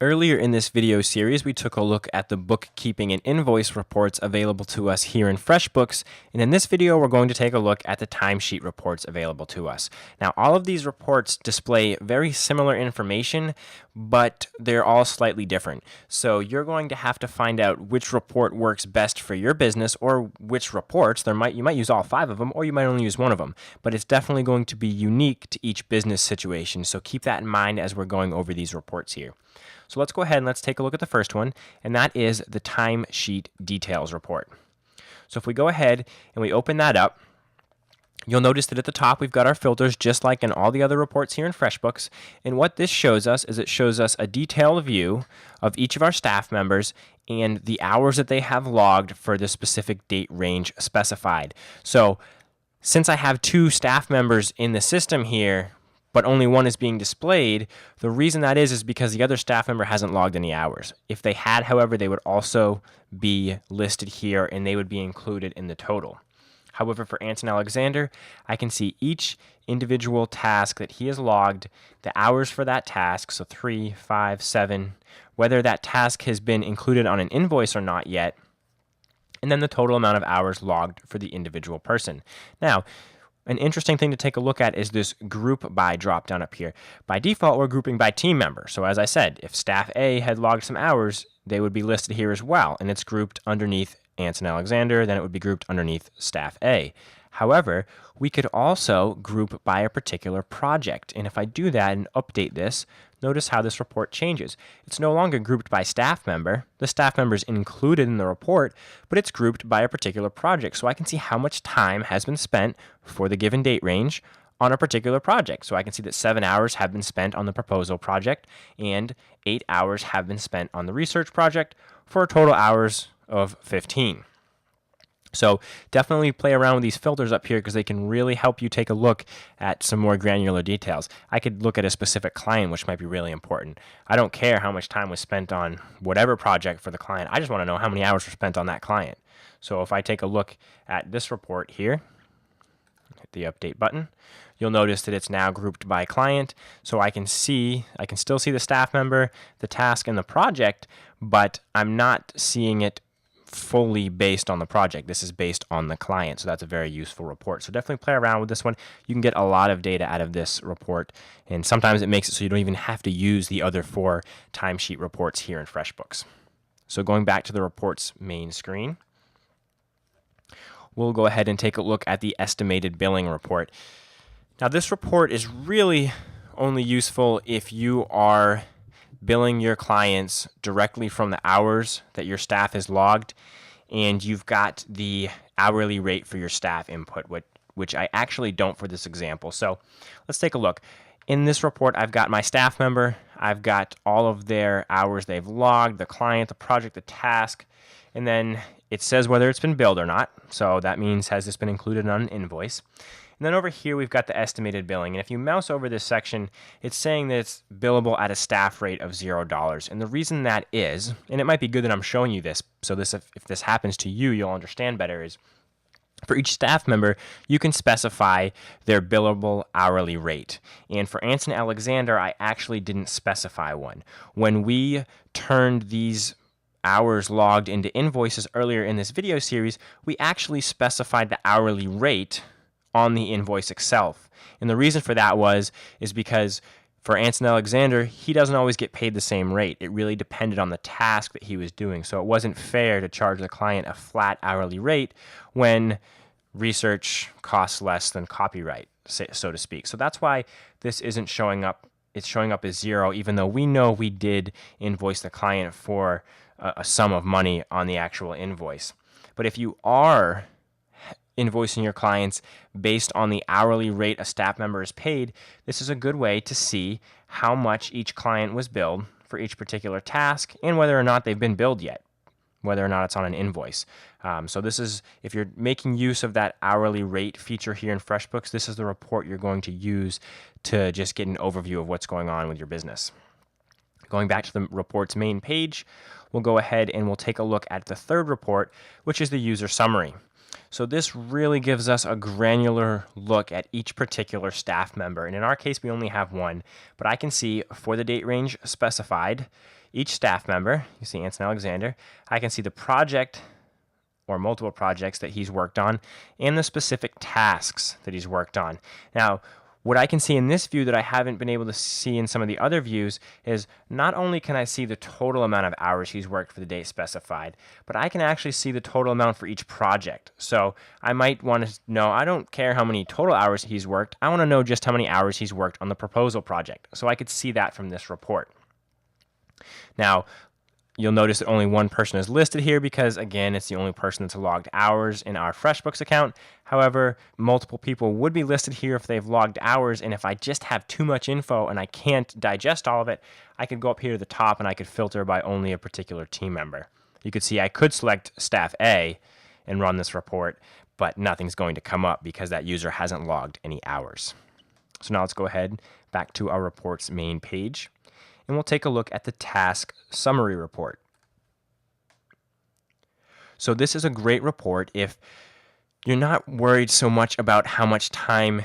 Earlier in this video series, we took a look at the bookkeeping and invoice reports available to us here in Freshbooks, and in this video, we're going to take a look at the timesheet reports available to us. Now, all of these reports display very similar information, but they're all slightly different. So you're going to have to find out which report works best for your business, or which reports. You might use all 5 of them, or you might only use one of them, but it's definitely going to be unique to each business situation. So keep that in mind as we're going over these reports here. So let's go ahead and let's take a look at the first one, and that is the timesheet details report. So if we go ahead and we open that up, you'll notice that at the top we've got our filters just like in all the other reports here in FreshBooks, and what this shows us is it shows us a detailed view of each of our staff members and the hours that they have logged for the specific date range specified. So since I have 2 staff members in the system here, but only one is being displayed, the reason that is because the other staff member hasn't logged any hours. If they had, however, they would also be listed here and they would be included in the total. However, for Anson Alexander, I can see each individual task that he has logged, the hours for that task, so 3, 5, 7, whether that task has been included on an invoice or not yet, and then the total amount of hours logged for the individual person. Now, an interesting thing to take a look at is this group by drop down up here. By default, we're grouping by team member. So as I said, if staff A had logged some hours, they would be listed here as well, and it's grouped underneath Anson Alexander, then it would be grouped underneath staff A. However, we could also group by a particular project, and if I do that and update this, notice how this report changes. It's no longer grouped by staff member. The staff member is included in the report, but it's grouped by a particular project, so I can see how much time has been spent for the given date range on a particular project. So I can see that 7 hours have been spent on the proposal project, and 8 hours have been spent on the research project, for a total hours of 15. So definitely play around with these filters up here because they can really help you take a look at some more granular details. I could look at a specific client, which might be really important. I don't care how much time was spent on whatever project for the client. I just want to know how many hours were spent on that client. So if I take a look at this report here, hit the update button, you'll notice that it's now grouped by client. So I can still see the staff member, the task, and the project, but I'm not seeing it fully based on the project. This is based on the client, so that's a very useful report. So definitely play around with this one. You can get a lot of data out of this report, and sometimes it makes it so you don't even have to use the other 4 timesheet reports here in FreshBooks. So going back to the report's main screen, we'll go ahead and take a look at the estimated billing report. Now this report is really only useful if you are billing your clients directly from the hours that your staff has logged, and you've got the hourly rate for your staff input, which I actually don't for this example. So let's take a look. In this report, I've got my staff member, I've got all of their hours they've logged, the client, the project, the task, and then it says whether it's been billed or not. So that means, has this been included on an invoice? And then over here, we've got the estimated billing. And if you mouse over this section, it's saying that it's billable at a staff rate of $0. And the reason that is, and it might be good that I'm showing you this, so if this happens to you, you'll understand better, is for each staff member, you can specify their billable hourly rate. And for Anson Alexander, I actually didn't specify one. When we turned these hours logged into invoices earlier in this video series, we actually specified the hourly rate on the invoice itself. And the reason for that is because for Anson Alexander, he doesn't always get paid the same rate. It really depended on the task that he was doing. So it wasn't fair to charge the client a flat hourly rate when research costs less than copyright, so to speak. So that's why this isn't showing up. It's showing up as 0, even though we know we did invoice the client for a sum of money on the actual invoice. But if you are invoicing your clients based on the hourly rate a staff member is paid, this is a good way to see how much each client was billed for each particular task and whether or not they've been billed yet, whether or not it's on an invoice. So this is, if you're making use of that hourly rate feature here in FreshBooks, this is the report you're going to use to just get an overview of what's going on with your business. Going back to the report's main page, we'll go ahead and we'll take a look at the third report, which is the user summary. So this really gives us a granular look at each particular staff member. And in our case, we only have one, but I can see for the date range specified, each staff member, you see Anson Alexander, I can see the project or multiple projects that he's worked on and the specific tasks that he's worked on. Now, what I can see in this view that I haven't been able to see in some of the other views is not only can I see the total amount of hours he's worked for the day specified, but I can actually see the total amount for each project. So I might want to know, I don't care how many total hours he's worked, I want to know just how many hours he's worked on the proposal project. So I could see that from this report. Now, you'll notice that only one person is listed here because, again, it's the only person that's logged hours in our Freshbooks account. However, multiple people would be listed here if they've logged hours, and if I just have too much info and I can't digest all of it, I could go up here to the top and I could filter by only a particular team member. You could see I could select Staff A and run this report, but nothing's going to come up because that user hasn't logged any hours. So now let's go ahead back to our report's main page, and we'll take a look at the task summary report. So this is a great report if you're not worried so much about how much time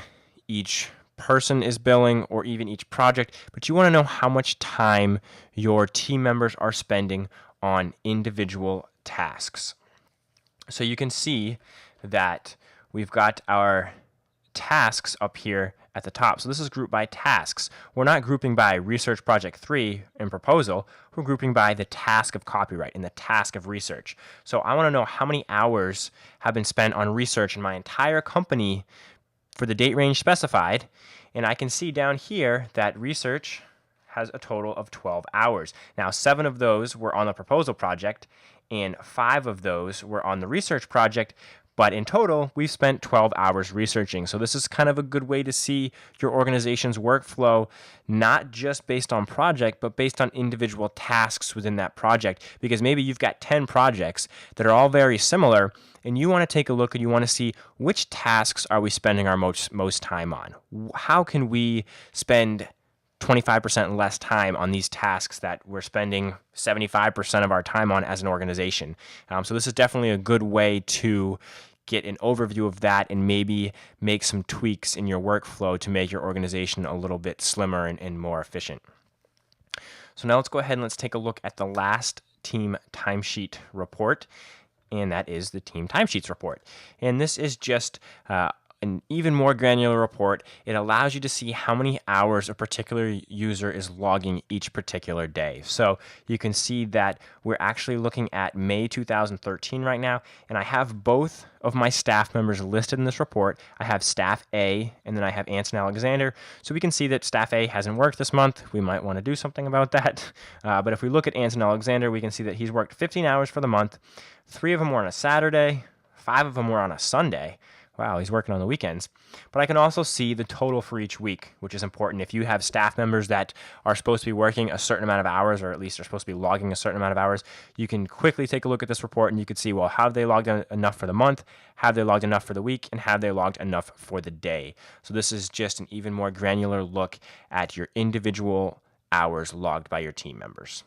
each person is billing or even each project, but you want to know how much time your team members are spending on individual tasks. So you can see that we've got our tasks up here at the top. So this is grouped by tasks. We're not grouping by research project 3 and proposal. We're grouping by the task of copyright and the task of research. So I want to know how many hours have been spent on research in my entire company for the date range specified. And I can see down here that research has a total of 12 hours. Now, 7 of those were on the proposal project and 5 of those were on the research project. But in total, we've spent 12 hours researching. So this is kind of a good way to see your organization's workflow, not just based on project, but based on individual tasks within that project. Because maybe you've got 10 projects that are all very similar, and you want to take a look and you want to see which tasks are we spending our most time on. How can we spend 25% less time on these tasks that we're spending 75% of our time on as an organization? So this is definitely a good way to get an overview of that and maybe make some tweaks in your workflow to make your organization a little bit slimmer and more efficient. So now let's go ahead and let's take a look at the last team timesheet report, and that is the team timesheets report. And this is just an even more granular report. It allows you to see how many hours a particular user is logging each particular day. So you can see that we're actually looking at May 2013 right now, and I have both of my staff members listed in this report. I have Staff A, and then I have Anson Alexander. So we can see that Staff A hasn't worked this month. We might want to do something about that. But if we look at Anson Alexander, we can see that he's worked 15 hours for the month. 3 of them were on a Saturday, 5 of them were on a Sunday. Wow, he's working on the weekends. But I can also see the total for each week, which is important. If you have staff members that are supposed to be working a certain amount of hours, or at least are supposed to be logging a certain amount of hours, you can quickly take a look at this report and you can see, well, have they logged enough for the month? Have they logged enough for the week? And have they logged enough for the day? So this is just an even more granular look at your individual hours logged by your team members.